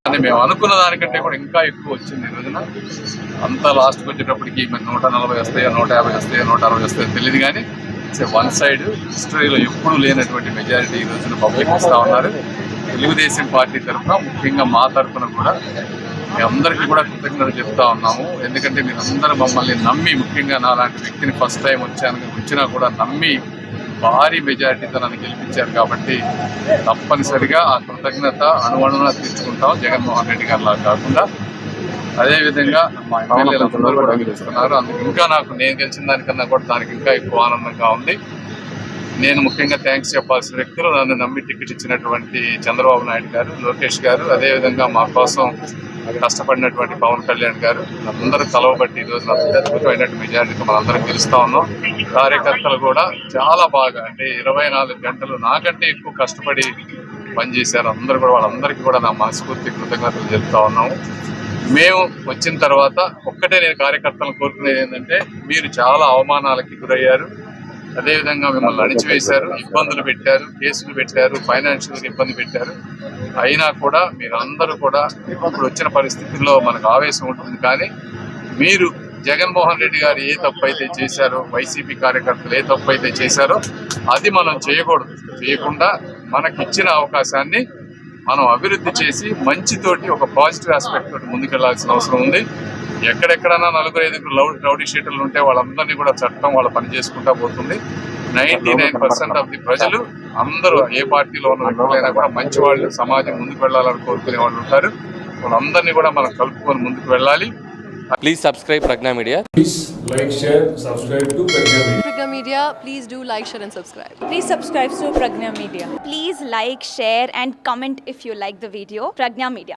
కానీ మేము అనుకున్న దానికంటే కూడా ఇంకా ఎక్కువ వచ్చింది ఈ రోజున. అంతా లాస్ట్కి వచ్చేటప్పటికి మరి 140 వస్తాయో 150 వస్తాయో 160 వస్తాయో తెలియదు, కానీ ఇట్స్ వన్ సైడ్ హిస్టరీలో ఎప్పుడూ లేనటువంటి మెజారిటీ ఈ రోజున పబ్లిక్ ఇస్తూ ఉన్నారు. తెలుగుదేశం పార్టీ తరఫున, ముఖ్యంగా మా తరఫున కూడా మీ అందరికీ కూడా కృతజ్ఞతలు చెప్తా ఉన్నాము. ఎందుకంటే మీరందరూ మమ్మల్ని నమ్మి, ముఖ్యంగా నా లాంటి వ్యక్తిని ఫస్ట్ టైం వచ్చినా కూడా నమ్మి భారీ మెజారిటీతో నన్ను గెలిపించారు. కాబట్టి తప్పనిసరిగా ఆ కృతజ్ఞత అణువణువున తీర్చుకుంటాం, జగన్మోహన్ రెడ్డి గారిలా కాకుండా. అదేవిధంగా మా ఎమ్మెల్యేలందరూ కూడా గెలుస్తున్నారు. అందుకు ఇంకా నేను గెలిచిన దానికన్నా కూడా దానికి ఇంకా ఎక్కువ ఆనందంగా ఉంది. నేను ముఖ్యంగా థ్యాంక్స్ చెప్పాల్సిన వ్యక్తులు, నన్ను నమ్మి టికెట్ ఇచ్చినటువంటి చంద్రబాబు నాయుడు గారు, లోకేష్ గారు, అదేవిధంగా మా కోసం కష్టపడినటువంటి పవన్ కళ్యాణ్ గారు, అందరూ కలవబట్టి ఈరోజు అద్భుతమైనటువంటి మెజారిటీతో మనందరం గెలుస్తూ ఉన్నాం. కార్యకర్తలు కూడా చాలా బాగా, అంటే 24 గంటలు నాకంటే ఎక్కువ కష్టపడి పనిచేశారు అందరూ కూడా. వాళ్ళందరికీ కూడా నా మనస్ఫూర్తి కృతజ్ఞతలు చెప్తా ఉన్నాము. మేము వచ్చిన తర్వాత ఒక్కటే నేను కార్యకర్తలను కోరుకునేది ఏంటంటే, మీరు చాలా అవమానాలకి గురయ్యారు, అదేవిధంగా మిమ్మల్ని అణిచివేశారు, ఇబ్బందులు పెట్టారు, కేసులు పెట్టారు, ఫైనాన్షియల్గా ఇబ్బంది పెట్టారు. అయినా కూడా మీరందరూ కూడా ఇప్పుడు వచ్చిన పరిస్థితుల్లో మనకు ఆవేశం ఉంటుంది, కానీ మీరు జగన్మోహన్ రెడ్డి గారు ఏ తప్పు అయితే చేశారో, వైసీపీ కార్యకర్తలు ఏ తప్పు అయితే చేశారో అది మనం చేయకూడదు. చేయకుండా మనకిచ్చిన అవకాశాన్ని మనం అభివృద్ధి చేసి మంచితోటి, ఒక పాజిటివ్ ఆస్పెక్ట్ తోటి ముందుకెళ్లాల్సిన అవసరం ఉంది. ఎక్కడెక్కడైనా 4-5 రౌడీ షీటర్లు ఉంటే వాళ్ళందరినీ కూడా చట్టం వాళ్ళ పని చేసుకుంటా పోతుంది. 99% ఆఫ్ ది ప్రజలు అందరూ ఏ పార్టీలో ఉన్న వ్యక్తులైనా కూడా మంచి వాళ్ళు, సమాజం ముందుకు వెళ్ళాలని కోరుకునే వాళ్ళు ఉంటారు. వాళ్ళందరినీ కూడా మనం కలుపుకొని ముందుకు వెళ్ళాలి. Please subscribe Pragna Media. Please like, share, subscribe to Pragna Media. Pragna Media, please do like, share and subscribe. Please subscribe to Pragna Media. Please like, share and comment if you like the video. Pragna Media.